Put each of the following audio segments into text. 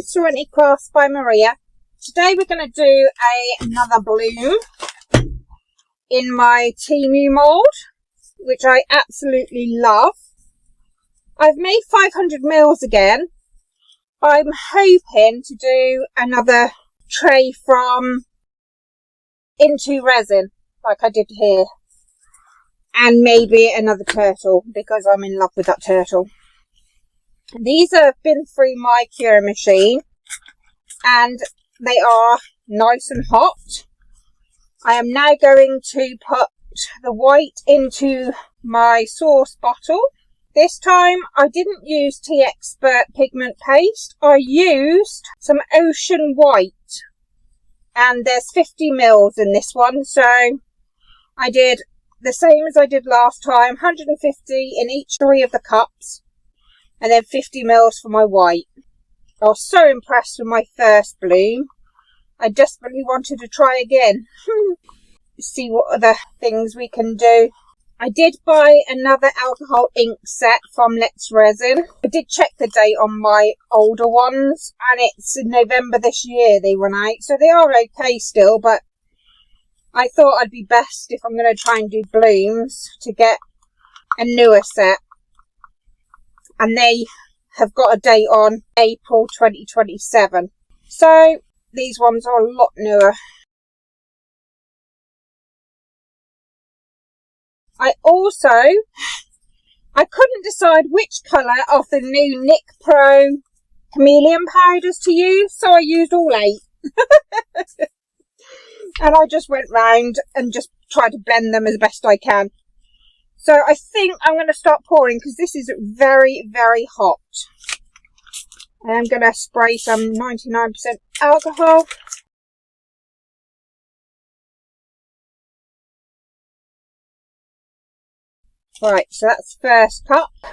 Serenity Crafts by Maria. Today we're going to do another bloom in my Temu mould, which I absolutely love. I've made 500 mils again. I'm hoping to do another tray from Into Resin, like I did here. And maybe another turtle, because I'm in love with that turtle. These have been through my curing machine, and they are nice and hot. I am now going to put the white into my sauce bottle. This time I didn't use Tea Expert pigment paste. I used some ocean white, and there's 50 mils in this one, so I did the same as I did last time, 150 in each 3 of the cups, and then 50 mils for my white. I was so impressed with my first bloom. I desperately wanted to try again. See what other things we can do. I did buy another alcohol ink set from Let's Resin. I did check the date on my older ones, and it's in November this year they run out, so they are okay still, but I thought I'd be best if I'm going to try and do blooms to get a newer set. And they have got a date on April 2027. So these ones are a lot newer. I couldn't decide which colour of the new Nick Pro chameleon powders to use, so I used all 8. And I just went round and just tried to blend them as best I can. So I think I'm going to start pouring, because this is very, very hot. I am going to spray some 99% alcohol. Right, so that's first cup. Right,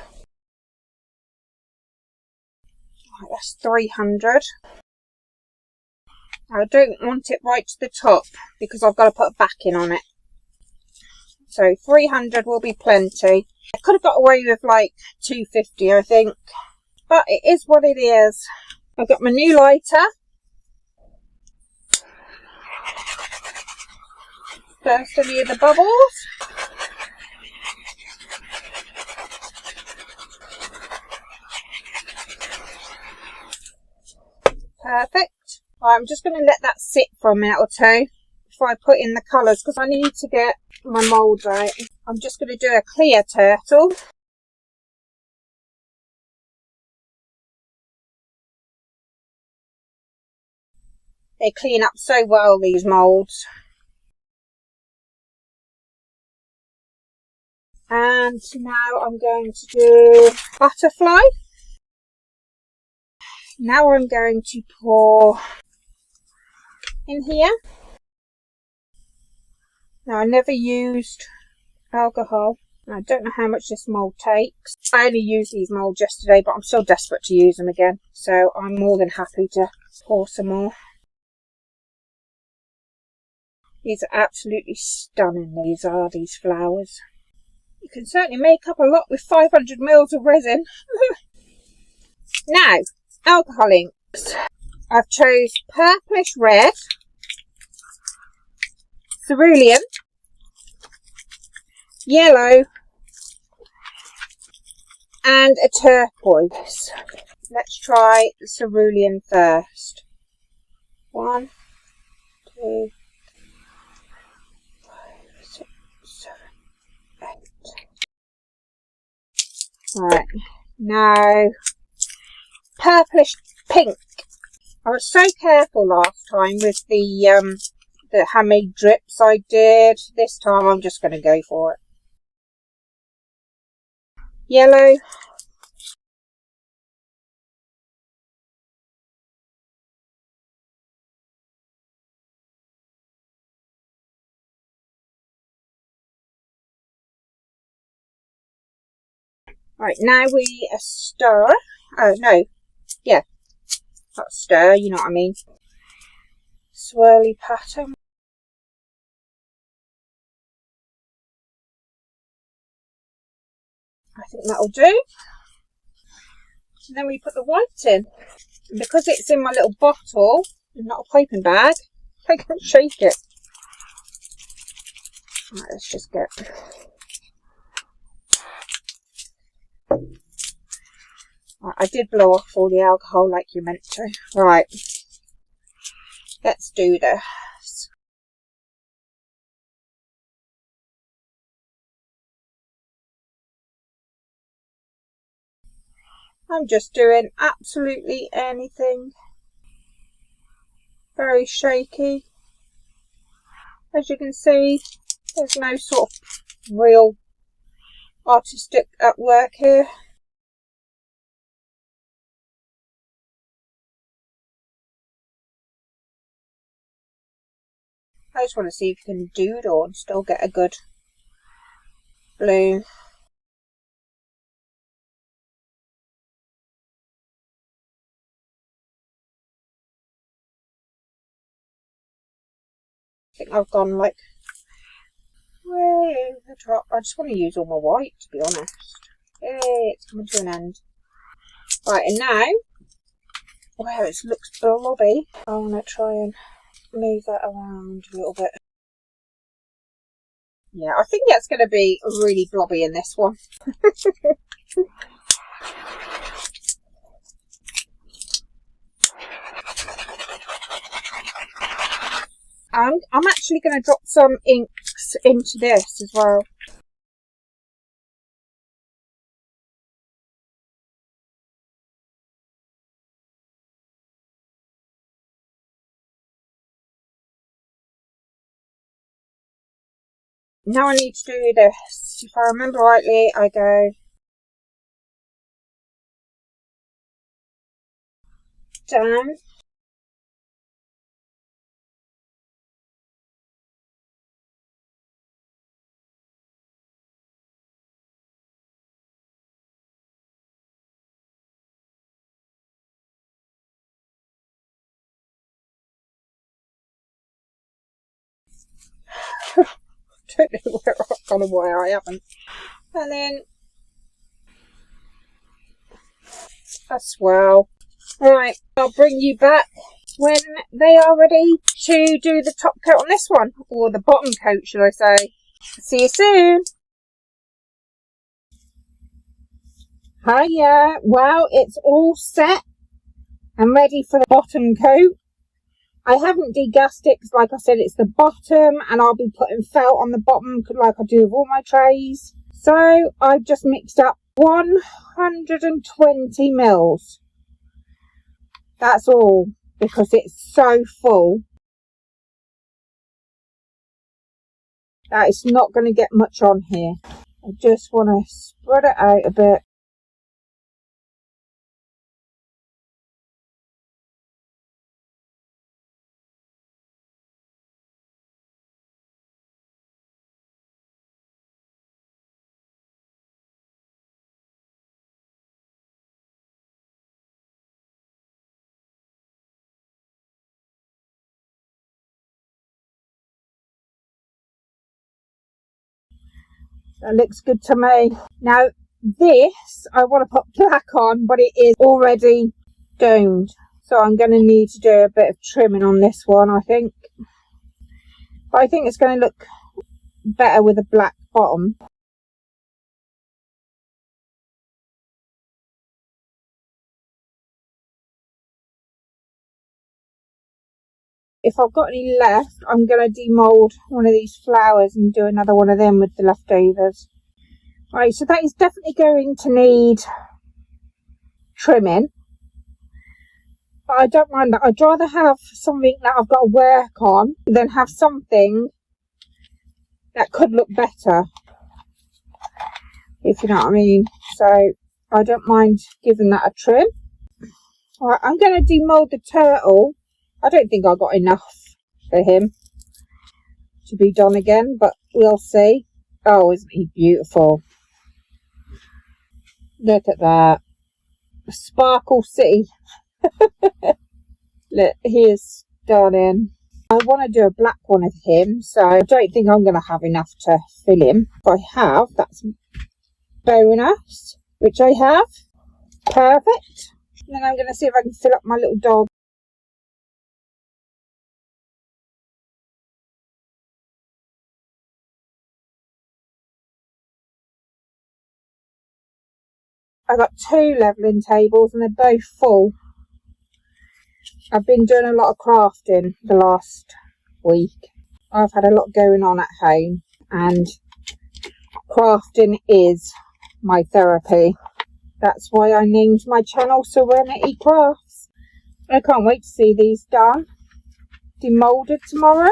that's 300. I don't want it right to the top, because I've got to put a backing on it. So 300 will be plenty. I could have got away with like 250, I think. But it is what it is. I've got my new lighter. Burst any of the bubbles. Perfect. I'm just going to let that sit for a minute or two before I put in the colours, because I need to get my mould out. I'm just going to do a clear turtle. They clean up so well, these moulds. And now I'm going to do butterfly. Now I'm going to pour in here. Now, I never used alcohol. I don't know how much this mould takes. I only used these moulds yesterday, but I'm still desperate to use them again. So I'm more than happy to pour some more. These are absolutely stunning, these flowers. You can certainly make up a lot with 500 mils of resin. Now, alcohol inks. I've chose purplish red, cerulean, yellow, and a turquoise. Let's try the cerulean first. 1, 2, 5, 6, 7, 8. Right, now purplish pink. I was so careful last time with the handmade drips I did. This time I'm just going to go for it. Yellow. Right, now we stir. Oh, no. Yeah. Not stir, you know what I mean. Swirly pattern. I think that'll do. And then we put the white in. And because it's in my little bottle, not a piping bag, I can shake it. Right, let's just get... Right, I did blow off all the alcohol like you meant to. Right, let's do this. I'm just doing absolutely anything. Very shaky. As you can see, there's no sort of real artistic at work here. I just want to see if you can doodle and still get a good bloom. I think I've gone like way over the top. I just want to use all my white, to be honest. Yay, it's coming to an end. Right, and now, wow, it looks blobby. I want to try and move that around a little bit. Yeah, I think that's going to be really blobby in this one. I'm actually going to drop some inks into this as well. Now I need to do this. If I remember rightly, I go down. Don't know where I've gone and where I haven't. And then a swirl. Right, I'll bring you back when they are ready to do the top coat on this one, or the bottom coat, should I say. See you soon. Hiya. Well, it's all set and ready for the bottom coat. I haven't degassed it because, like I said, it's the bottom, and I'll be putting felt on the bottom like I do with all my trays. So I've just mixed up 120 mils. That's all, because it's so full that it's not going to get much on here. I just want to spread it out a bit. That looks good to me. Now this, I want to put black on, but it is already domed. So I'm going to need to do a bit of trimming on this one, I think. But I think it's going to look better with a black bottom. If I've got any left, I'm going to demold one of these flowers and do another one of them with the leftovers. Right, so that is definitely going to need trimming. But I don't mind that. I'd rather have something that I've got to work on than have something that could look better, if you know what I mean. So I don't mind giving that a trim. Alright, I'm going to demold the turtle. I don't think I got enough for him to be done again, but we'll see. Oh, isn't he beautiful? Look at that. Sparkle City. Look, he is stunning. I want to do a black one of him, so I don't think I'm going to have enough to fill him. If I have, that's bonus, which I have. Perfect. And then I'm going to see if I can fill up my little dog. I've got 2 levelling tables and they're both full. I've been doing a lot of crafting the last week. I've had a lot going on at home and crafting is my therapy. That's why I named my channel Serenity Crafts. I can't wait to see these done. Demolded tomorrow.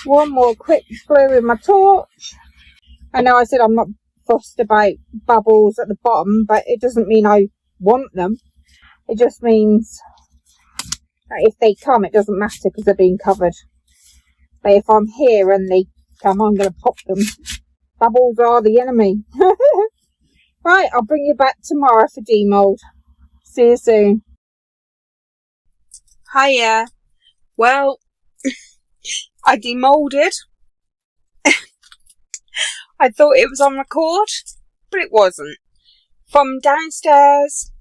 One more quick glue with my torch. I know I said I'm not fussed about bubbles at the bottom, but it doesn't mean I want them. It just means that if they come, it doesn't matter because they're being covered. But if I'm here and they come, I'm going to pop them. Bubbles are the enemy. Right, I'll bring you back tomorrow for demold. See you soon. Hiya. Well, I demolded. I thought it was on record, but it wasn't. From downstairs,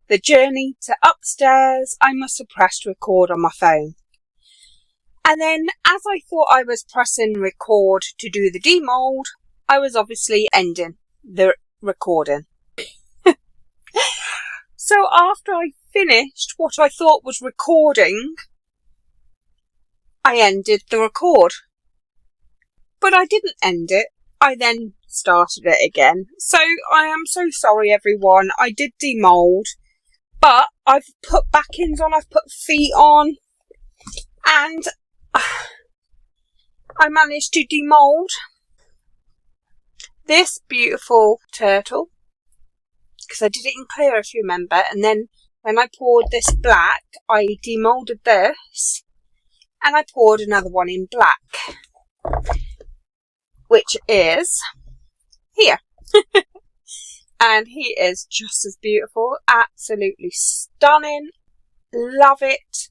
the journey to upstairs, I must have pressed record on my phone. And then, as I thought I was pressing record to do the demold, I was obviously ending the recording. So after I finished what I thought was recording, I ended the record. But I didn't end it. I then started it again. So I am so sorry, everyone. I did demold, but I've put backings on, I've put feet on, and I managed to demold this beautiful turtle, because I did it in clear, if you remember, and then when I poured this black, I demolded this, and I poured another one in black, which is here. And he is just as beautiful, absolutely stunning, love it.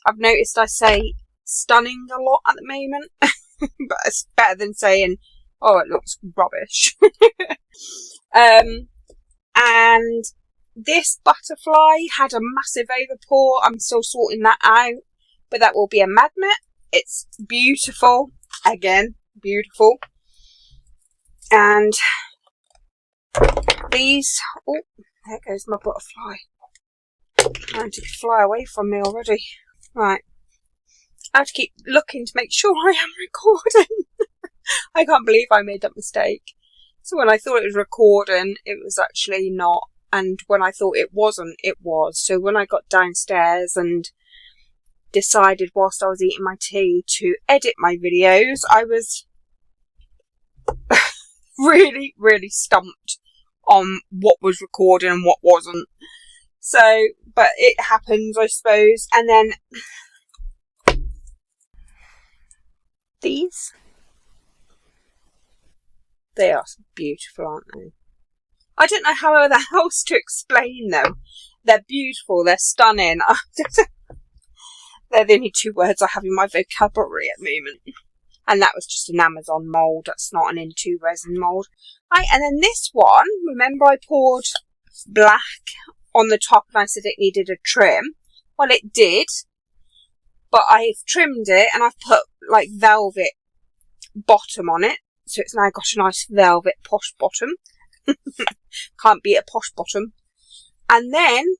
I've noticed I say stunning a lot at the moment, but it's better than saying, oh, it looks rubbish. And this butterfly had a massive overpour. I'm still sorting that out, but that will be a magnet. It's beautiful. Again, beautiful. And these, oh, there goes my butterfly. Trying to fly away from me already. Right. I have to keep looking to make sure I am recording. I can't believe I made that mistake. So when I thought it was recording, it was actually not. And when I thought it wasn't, it was. So when I got downstairs and decided whilst I was eating my tea to edit my videos, I was really, really stumped on what was recording and what wasn't. So, but it happens, I suppose. And then these, they are beautiful, aren't they? I don't know how else to explain them. They're beautiful, they're stunning. They're the only 2 words I have in my vocabulary at the moment. And that was just an Amazon mould. That's not an In2 resin mould. Right, and then this one, remember I poured black on the top and I said it needed a trim. Well, it did. But I've trimmed it and I've put like velvet bottom on it. So it's now got a nice velvet posh bottom. Can't beat a posh bottom. And then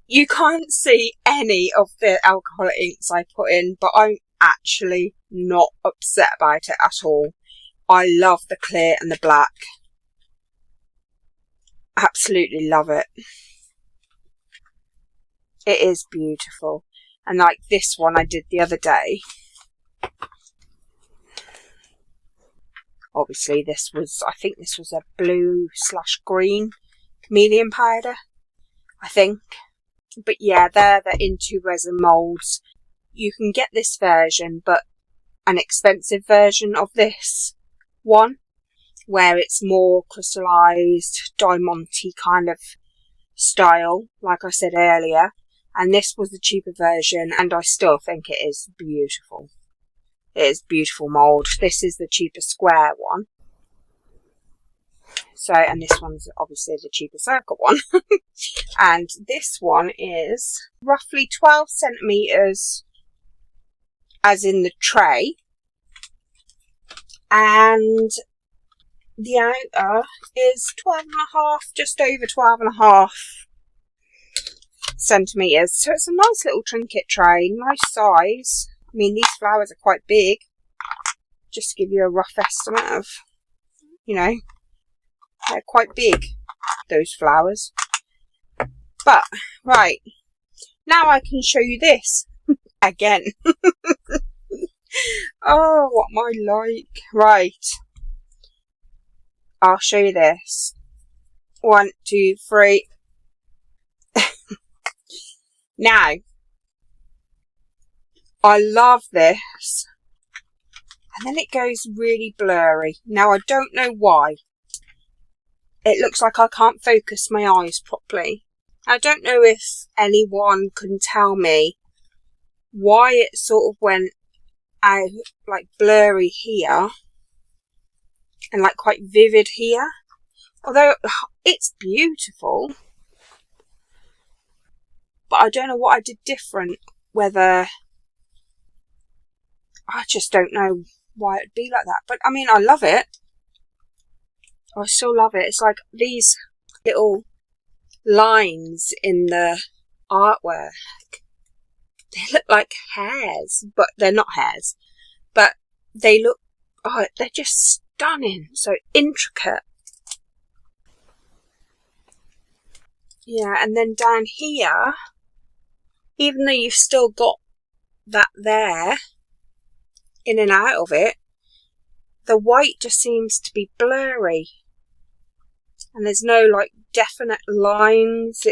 you can't see any of the alcoholic inks I put in, but I'm actually not upset about it at all. I love the clear and the black. Absolutely love it. It is beautiful. And like this one I did the other day. Obviously this was, I think this was a blue/green chameleon powder, I think. But yeah, they're the In2 resin moulds. You can get this version, but an expensive version of this one, where it's more crystallized, diamante kind of style, like I said earlier. And this was the cheaper version, and I still think it is beautiful. It is beautiful mould. This is the cheaper square one. So, and this one's obviously the cheaper circle one. And this one is roughly 12 centimetres as in the tray. And the outer is 12.5, just over 12.5 centimetres. So it's a nice little trinket tray, nice size. I mean, these flowers are quite big. Just to give you a rough estimate of, you know, they're quite big, those flowers. But, right, now I can show you this again. Oh, what am I like? Right, I'll show you this. 1, 2, 3. Now, I love this. And then it goes really blurry. Now, I don't know why. It looks like I can't focus my eyes properly. I don't know if anyone can tell me why it sort of went out like blurry here and like quite vivid here. Although it's beautiful. But I don't know what I did different. Whether... I just don't know why it'd be like that. But I mean, I love it. I still love it. It's like these little lines in the artwork. They look like hairs, but they're not hairs. But they look, oh, they're just stunning. So intricate. Yeah, and then down here, even though you've still got that there, in and out of it, the white just seems to be blurry. And there's no like definite lines.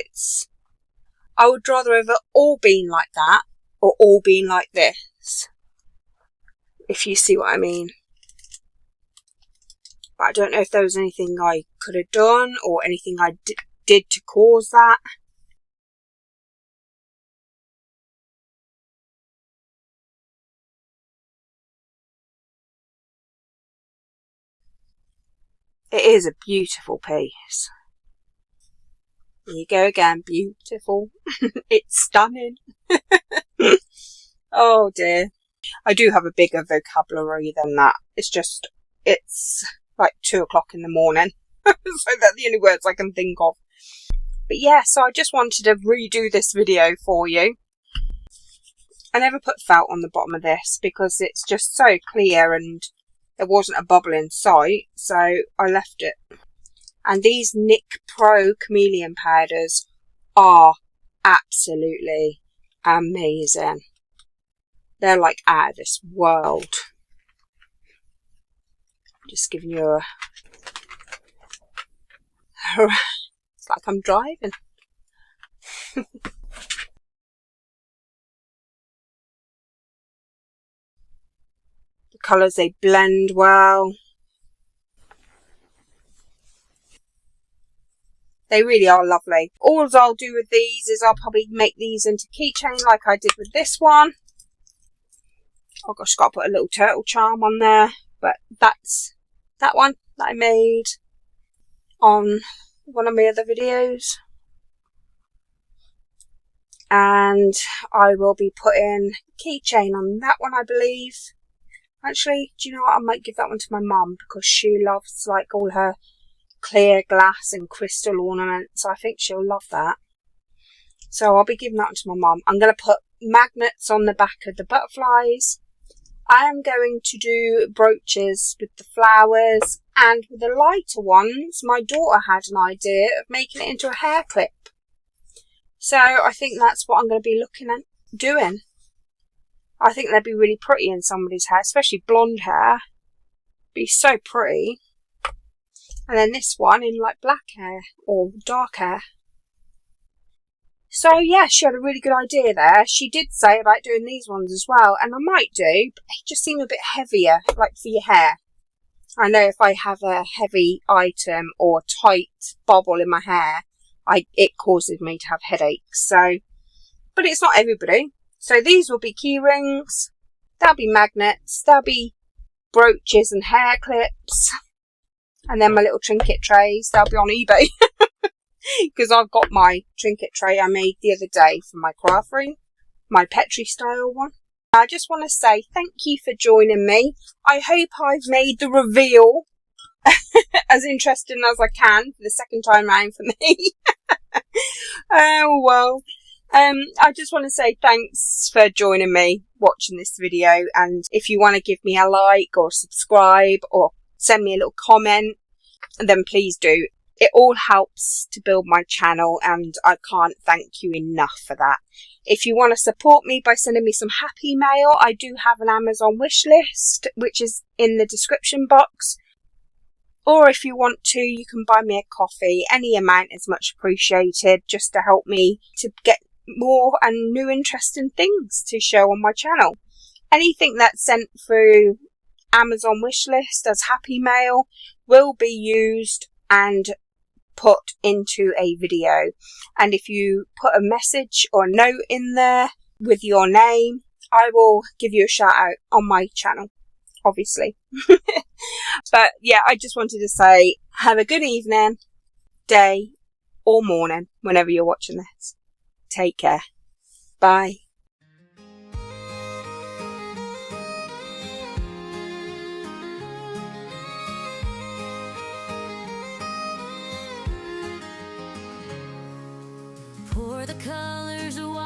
I would rather have it all been like that or all been like this, if you see what I mean. But I don't know if there was anything I could have done or anything I did to cause that. It is a beautiful piece. There you go again, beautiful. It's stunning. Oh dear. I do have a bigger vocabulary than that. It's like 2 o'clock in the morning. So that's the only words I can think of. But yeah, so I just wanted to redo this video for you. I never put felt on the bottom of this because it's just so clear and there wasn't a bubble in sight, so I left it. And these NYX Pro Chameleon powders are absolutely amazing. They're like out of this world. Just giving you a... It's like I'm driving. The colours, they blend well. They really are lovely. All I'll do with these is I'll probably make these into keychain like I did with this one. Oh gosh, got to put a little turtle charm on there. But that's that one that I made on one of my other videos. And I will be putting keychain on that one, I believe. Actually, do you know what? I might give that one to my mum because she loves like all her clear glass and crystal ornaments. I think she'll love that. So I'll be giving that one to my mum. I'm going to put magnets on the back of the butterflies. I am going to do brooches with the flowers, and with the lighter ones, my daughter had an idea of making it into a hair clip. So I think that's what I'm going to be looking at doing. I think they'd be really pretty in somebody's hair, especially blonde hair. Be so pretty. And then this one in like black hair or dark hair. So yeah, she had a really good idea there. She did say about doing these ones as well, and I might do, but they just seem a bit heavier, like for your hair. I know if I have a heavy item or tight bobble in my hair, it causes me to have headaches. So, but it's not everybody. So these will be key rings, there'll be magnets, there'll be brooches and hair clips. And then my little trinket trays, they'll be on eBay. Because I've got my trinket tray I made the other day for my craft room. My Petri style one. I just want to say thank you for joining me. I hope I've made the reveal as interesting as I can for the second time round for me. Oh well. I just want to say thanks for joining me watching this video, and if you want to give me a like or subscribe or send me a little comment, then please do. It all helps to build my channel, and I can't thank you enough for that. If you want to support me by sending me some happy mail, I do have an Amazon wish list, which is in the description box. Or if you want to, you can buy me a coffee. Any amount is much appreciated, just to help me to get more and new interesting things to show on my channel. Anything that's sent through Amazon wishlist as happy mail will be used and put into a video. And if you put a message or a note in there with your name, I will give you a shout out on my channel, obviously. But yeah, I just wanted to say have a good evening, day or morning whenever you're watching this. Take care. Bye. Pour the colors away.